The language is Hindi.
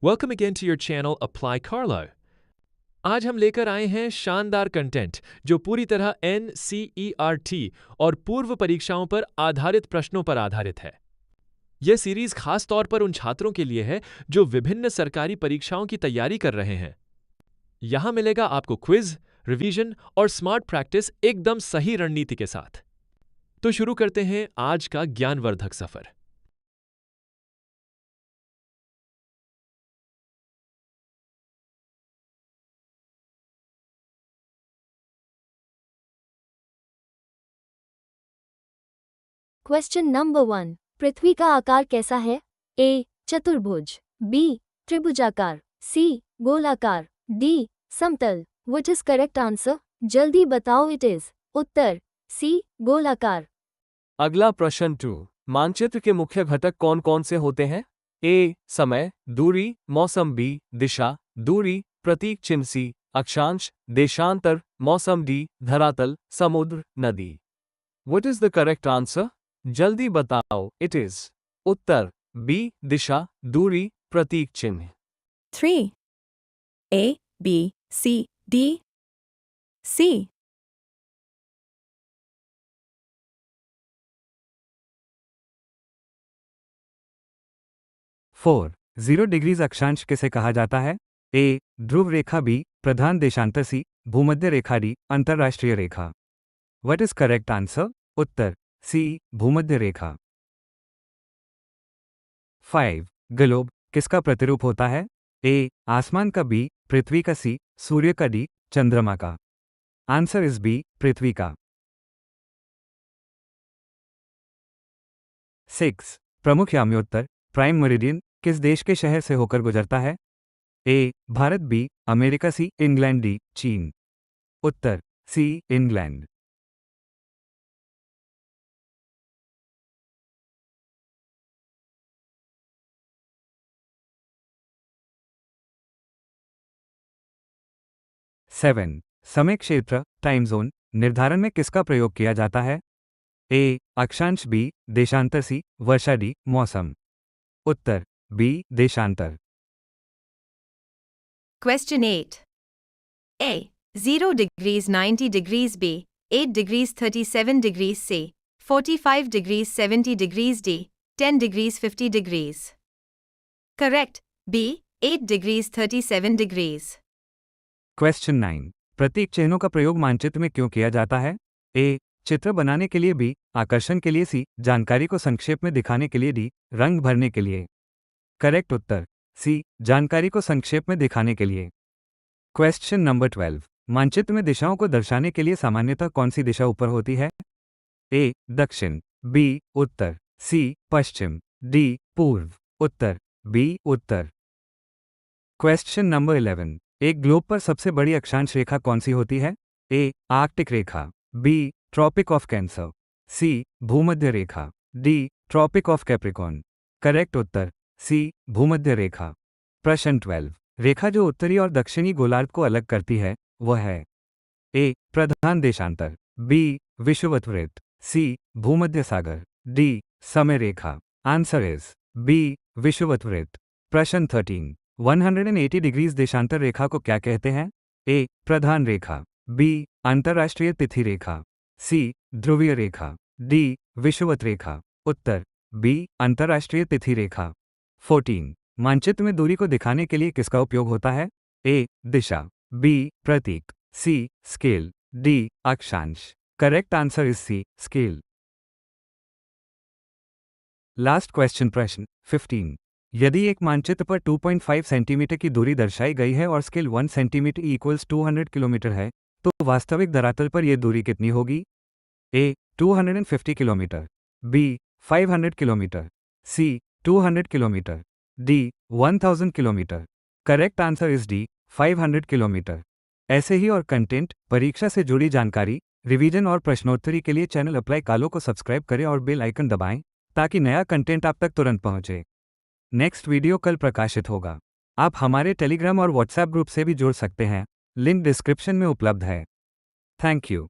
Welcome again to your channel Apply Carlo. आज हम लेकर आए हैं शानदार कंटेंट जो पूरी तरह NCERT और पूर्व परीक्षाओं पर आधारित प्रश्नों पर आधारित है। यह सीरीज खास तौर पर उन छात्रों के लिए है जो विभिन्न सरकारी परीक्षाओं की तैयारी कर रहे हैं। यहां मिलेगा आपको क्विज, रिवीजन और स्मार्ट प्रैक्टिस एकदम सही रणनीति के साथ। तो शुरू करते हैं आज का ज्ञानवर्धक सफर। Question number 1। पृथ्वी का आकार कैसा है? ए. चतुर्भुज, बी. त्रिभुजाकार, सी. गोलाकार, डी. समतल। What is correct answer? जल्दी बताओ। इट इज उत्तर सी. गोलाकार। अगला प्रश्न 2। मानचित्र के मुख्य घटक कौन कौन से होते हैं? ए. समय, दूरी, मौसम। बी. दिशा, दूरी, प्रतीक चिन्ह। सी. अक्षांश, देशांतर, मौसम। डी. धरातल, समुद्र, नदी। What is the correct answer? जल्दी बताओ। इट इज उत्तर बी. दिशा, दूरी, प्रतीक चिन्ह। 3. A, B, C, D. C. 4. 0 degrees अक्षांश किसे कहा जाता है? ए. ध्रुव रेखा। बी. प्रधान देशांतर। सी. भूमध्य रेखा। डी. अंतर्राष्ट्रीय रेखा। What is correct answer? उत्तर सी. भूमध्य रेखा। 5. ग्लोब किसका प्रतिरूप होता है? ए. आसमान का। बी. पृथ्वी का। सी. सूर्य का। डी. चंद्रमा का। Answer is B. पृथ्वी का। 6. प्रमुख याम्योत्तर प्राइम मेरिडियन किस देश के शहर से होकर गुजरता है? ए. भारत। बी. अमेरिका। सी. इंग्लैंड। डी. चीन। उत्तर सी. इंग्लैंड। 7. समय क्षेत्र टाइम जोन निर्धारण में किसका प्रयोग किया जाता है? ए. अक्षांश। बी. देशांतर। सी. वर्षा। डी. मौसम। उत्तर बी. देशांतर। Question 8. A. 0 degrees 90 degrees. B. 8 degrees 37 degrees. C. 45 degrees 70 degrees. D. 10 degrees 50 degrees. Correct. B. 8 degrees 37 degrees. Question 9. प्रतीक चिन्हों का प्रयोग मानचित्र में क्यों किया जाता है? ए. चित्र बनाने के लिए। बी. आकर्षण के लिए। सी. जानकारी को संक्षेप में दिखाने के लिए। डी. रंग भरने के लिए। करेक्ट उत्तर सी. जानकारी को संक्षेप में दिखाने के लिए। Question number 12. मानचित्र में दिशाओं को दर्शाने के लिए सामान्यतः कौन सी दिशा ऊपर होती है? ए. दक्षिण। बी. उत्तर। सी. पश्चिम। डी. पूर्व। उत्तर बी. उत्तर। Question number 11. एक ग्लोब पर सबसे बड़ी अक्षांश रेखा कौन सी होती है? ए. आर्कटिक रेखा। B. Tropic of Cancer. C. भूमध्य रेखा। D. Tropic of Capricorn. Correct उत्तर सी. भूमध्य रेखा। प्रश्न 12. रेखा जो उत्तरी और दक्षिणी गोलार्ध को अलग करती है वह है? ए. प्रधान देशांतर। बी. विषुवत वृत्त। सी. भूमध्य सागर। डी. समय रेखा। Answer is B. विषुवत वृत्त। प्रश्न 13. 180 डिग्रीज देशांतर रेखा को क्या कहते हैं? ए. प्रधान रेखा। बी. अंतर्राष्ट्रीय तिथि रेखा। सी. ध्रुवीय रेखा। डी. विषुवत रेखा। उत्तर बी. अंतर्राष्ट्रीय तिथि रेखा। 14. मानचित्र में दूरी को दिखाने के लिए किसका उपयोग होता है? ए. दिशा। बी. प्रतीक। सी. स्केल। डी. अक्षांश। Correct answer is C. Scale. Last question प्रश्न 15. यदि एक मानचित्र पर 2.5 सेंटीमीटर की दूरी दर्शाई गई है और स्केल 1 सेंटीमीटर इक्वल्स 200 किलोमीटर है तो वास्तविक धरातल पर यह दूरी कितनी होगी? A. 250 kilometre. B. 500 kilometre. C. 200 kilometre. D. 1000 kilometre. Correct answer is D. 500 kilometre. ऐसे ही और कंटेंट, परीक्षा से जुड़ी जानकारी, रिवीजन और प्रश्नोत्तरी के लिए चैनल अप्लाई कालो को सब्सक्राइब करें और बेल आइकन दबाएं ताकि नया कंटेंट आप तक तुरंत पहुंचे। नेक्स्ट वीडियो कल प्रकाशित होगा। आप हमारे टेलीग्राम और व्हाट्सएप ग्रुप से भी जुड़ सकते हैं। लिंक डिस्क्रिप्शन में उपलब्ध है। Thank you.